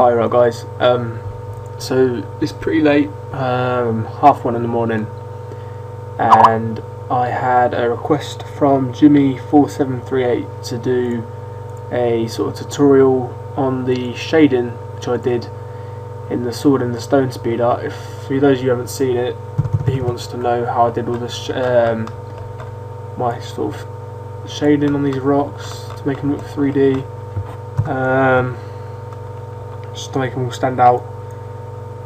Hi, right guys. So it's pretty late, 1:30 in the morning, and I had a request from Jimmy4738 to do a sort of tutorial on the shading, which I did in the Sword and the Stone speed art. If for those of you who haven't seen it, he wants to know how I did all this, my sort of shading on these rocks to make them look 3D. Just to make them all stand out.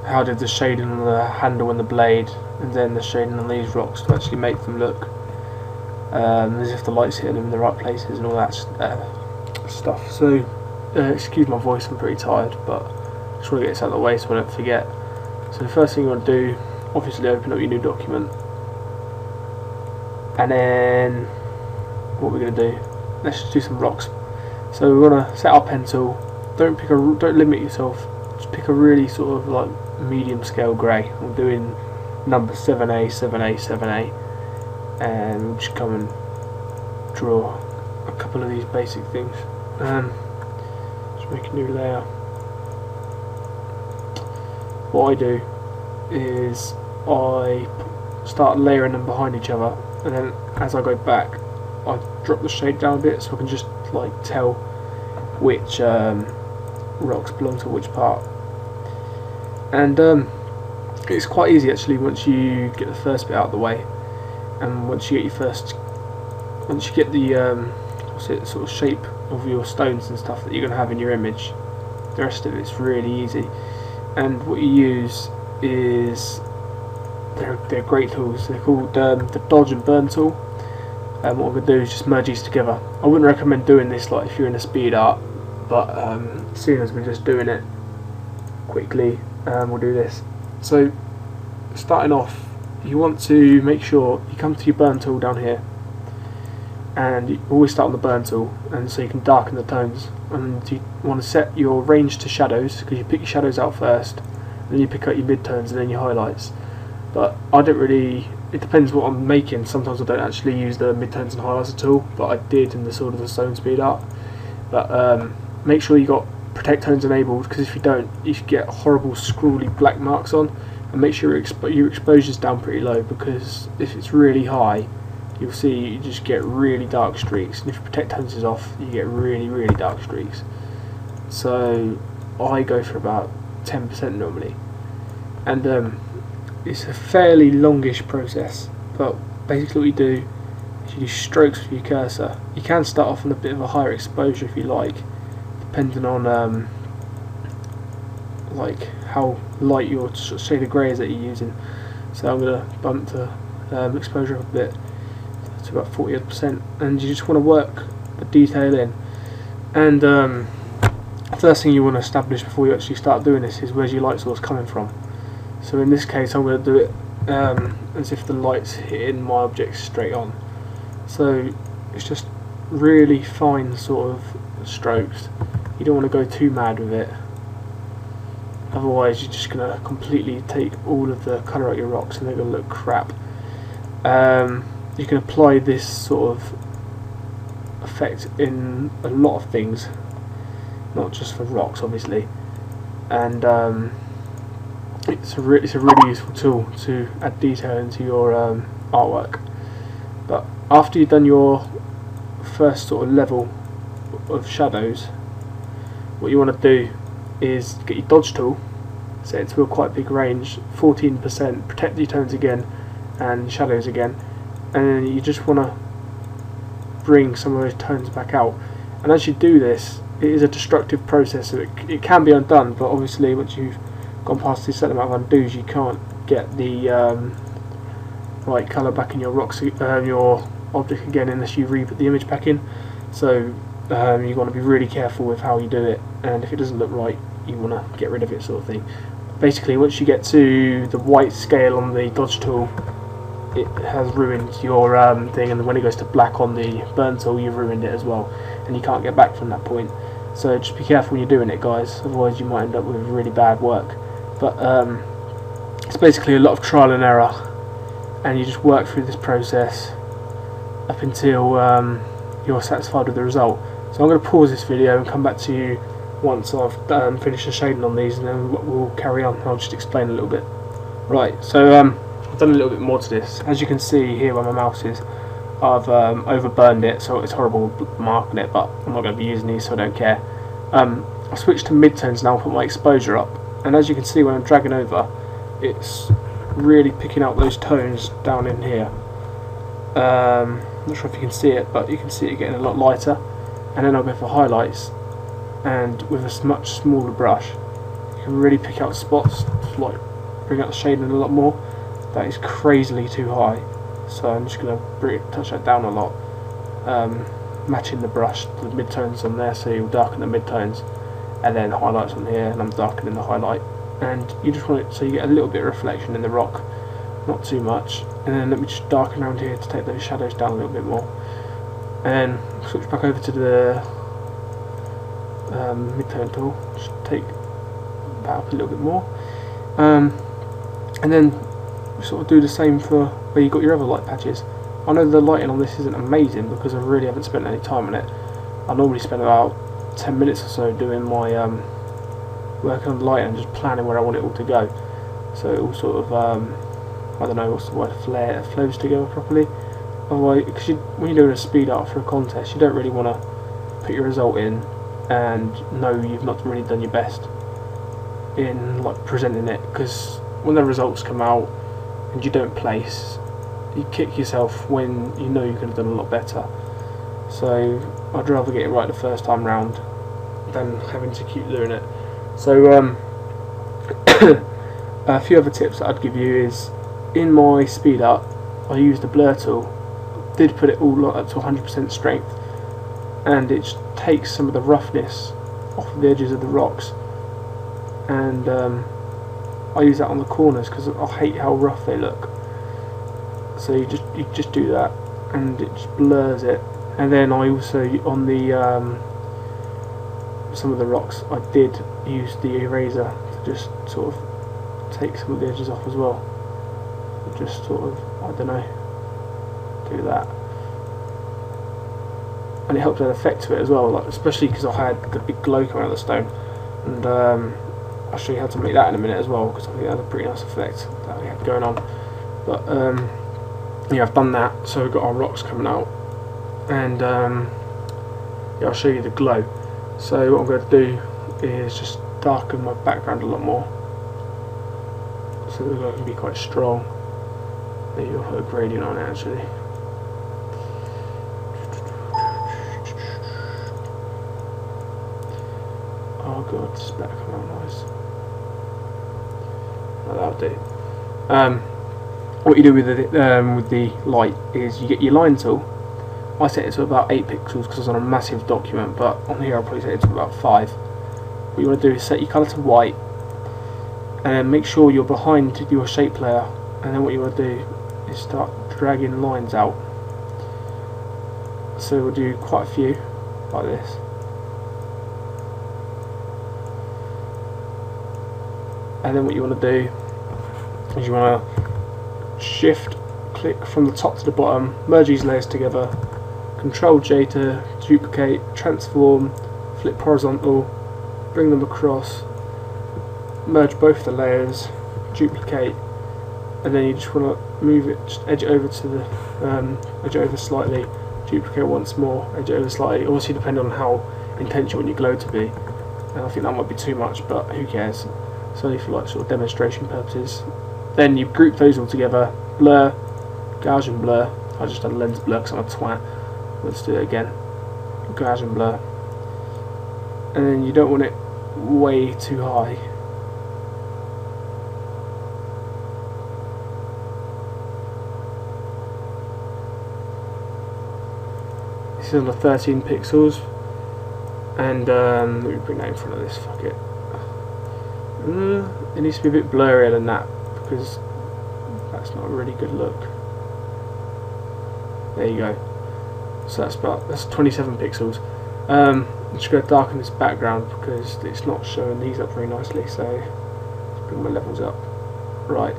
How I did the shading on the handle and the blade, and then the shading on these rocks to actually make them look as if the light's hitting them in the right places and all that stuff. So excuse my voice, I'm pretty tired, but I just want to get this out of the way so I don't forget. So the first thing you want to do, obviously open up your new document, and then what we're going to do, let's just do some rocks. So we're going to set our pen tool. Don't limit yourself. Just pick a really sort of like medium scale grey. I'm doing number 7A, 7A, 7A, and we'll just come and draw a couple of these basic things. Just make a new layer. What I do is I start layering them behind each other, and then as I go back, I drop the shade down a bit so I can just like tell which rocks belong to which part. And it's quite easy actually once you get the first bit out of the way, and once you get the sort of shape of your stones and stuff that you're going to have in your image, the rest of it's really easy. And what you use is they're great tools. They're called the dodge and burn tool. And what I'm going to do is just merge these together. I wouldn't recommend doing this like if you're in a speed art, but seeing as we're just doing it quickly, we'll do this. So starting off, you want to make sure you come to your burn tool down here, and you always start on the burn tool, and so you can darken the tones. And you want to set your range to shadows, because you pick your shadows out first, and then you pick out your midtones and then your highlights. But I don't really, it depends what I'm making. Sometimes I don't actually use the midtones and highlights at all, but I did in the Sword of the Stone speed art. But make sure you got protect tones enabled, because if you don't, you get horrible scrawly black marks on. And make sure your exposure's down pretty low, because if it's really high, you'll see you just get really dark streaks, and if your protect tones is off, you get really dark streaks. So I go for about 10% normally, and it's a fairly longish process, but basically what you do is you do strokes with your cursor. You can start off on a bit of a higher exposure if you like, depending on like how light your shade of grey is that you're using. So I'm going to bump the exposure up a bit to about 40%, and you just want to work the detail in. And the first thing you want to establish before you actually start doing this is where's your light source coming from. So in this case I'm going to do it as if the light's hitting my object straight on. So it's just really fine sort of strokes. You don't want to go too mad with it, otherwise you're just going to completely take all of the colour out of your rocks and they're going to look crap. You can apply this sort of effect in a lot of things, not just for rocks obviously, and it's a really useful tool to add detail into your artwork. But after you've done your first sort of level of shadows, what you want to do is get your dodge tool, set it to a quite big range, 14%, protect your tones again and shadows again, and then you just want to bring some of those tones back out. And as you do this, it is a destructive process, so it can be undone, but obviously once you've gone past this certain amount of undos, you can't get the right colour back in your rocks, your object again, unless you re-put the image back in. So you want to be really careful with how you do it, and if it doesn't look right, you want to get rid of it, sort of thing. Basically, once you get to the white scale on the dodge tool, it has ruined your thing, and when it goes to black on the burn tool, you've ruined it as well, and you can't get back from that point. So just be careful when you're doing it, guys, otherwise you might end up with really bad work. But it's basically a lot of trial and error, and you just work through this process up until you're satisfied with the result. So I'm going to pause this video and come back to you once I've finished the shading on these, and then we'll carry on. I'll just explain a little bit. Right, so I've done a little bit more to this. As you can see here where my mouse is, I've overburned it, so it's horrible marking it, but I'm not going to be using these, so I don't care. I've switched to midtones now, put my exposure up, and as you can see when I'm dragging over, it's really picking out those tones down in here. Not sure if you can see it, but you can see it getting a lot lighter. And then I'll go for highlights, and with a much smaller brush you can really pick out spots, like bring out the shading a lot more. That is crazily too high, so I'm just going to touch that down a lot, matching the brush to the midtones on there, so you'll darken the midtones, and then highlights on here, and I'm darkening the highlight, and you just want it so you get a little bit of reflection in the rock, not too much. And then let me just darken around here to take those shadows down a little bit more, and switch back over to the midtone tool, just take that up a little bit more, and then sort of do the same for where you got your other light patches. I know the lighting on this isn't amazing because I really haven't spent any time on it. I normally spend about 10 minutes or so doing my working on the lighting and just planning where I want it all to go, so it all sort of I don't know what's the word, flows together properly. Otherwise, because when you're doing a speed art for a contest, you don't really want to put your result in and know you've not really done your best in like presenting it, because when the results come out and you don't place, you kick yourself when you know you could have done a lot better. So I'd rather get it right the first time round than having to keep doing it. So a few other tips that I'd give you is, in my speed art I used the blur tool, did put it all up to 100% strength, and it just takes some of the roughness off the edges of the rocks, and I use that on the corners because I hate how rough they look. So you just do that and it just blurs it. And then I also, on the some of the rocks, I did use the eraser to just sort of take some of the edges off as well. Just sort of, I don't know, do that, and it helps add effect to it as well, like especially because I had the big glow coming out of the stone, and I'll show you how to make that in a minute as well, because I think that had a pretty nice effect that we had going on. But yeah, I've done that, so we've got our rocks coming out, and yeah, I'll show you the glow. So what I'm going to do is just darken my background a lot more, so the glow can be quite strong. Maybe I'll put a gradient on it actually. Oh god, this better come out nice. Oh, that'll do. What you do with the light is you get your line tool. I set it to about 8 pixels because it's on a massive document, but on here I'll probably set it to about 5. What you want to do is set your colour to white, and then make sure you're behind your shape layer, and then what you want to do is start dragging lines out. So we'll do quite a few like this, and then what you want to do is you want to shift click from the top to the bottom, merge these layers together, Control J to duplicate, transform, flip horizontal, bring them across, merge both the layers, duplicate, and then you just want to move it, just edge it over to the edge it over slightly, duplicate once more, edge it over slightly, obviously depending on how intense you want your glow to be. And I think that might be too much, but who cares, it's only for like sort of demonstration purposes. Then you group those all together, blur, Gaussian blur, I just done lens blur because I'm a twat, let's do it again, Gaussian blur, and then you don't want it way too high. This is on the 13 pixels, and let me bring that in front of this, fuck it. It needs to be a bit blurrier than that because that's not a really good look. There you go. So that's 27 pixels. I'm just going to darken this background because it's not showing these up very nicely, so let's bring my levels up. Right,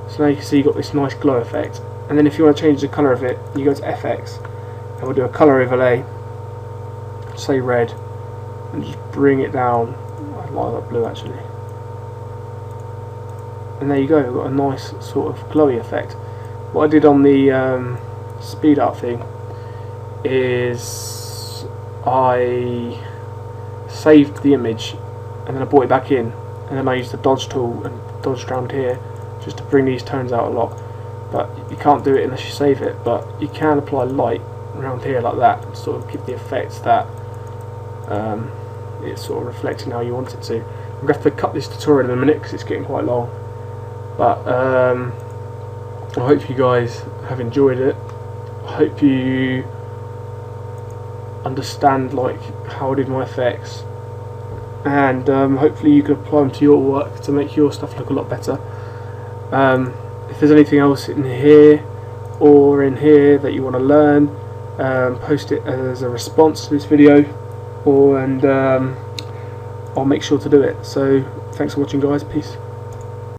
so now you can see you've got this nice glow effect, and then if you want to change the colour of it, you go to FX, and we'll do a colour overlay, say red, and just bring it down. I like that blue actually. And there you go, we've got a nice sort of glowy effect. What I did on the speed up thing is I saved the image and then I brought it back in, and then I used the dodge tool and dodged around here just to bring these tones out a lot. But you can't do it unless you save it, but you can apply light around here like that and sort of give the effect that it's sort of reflecting how you want it to. I'm going to have to cut this tutorial in a minute because it's getting quite long, but I hope you guys have enjoyed it. I hope you understand like how I did my effects, and hopefully you can apply them to your work to make your stuff look a lot better. If there's anything else in here or in here that you want to learn, post it as a response to this video, and I'll make sure to do it. So thanks for watching guys, peace.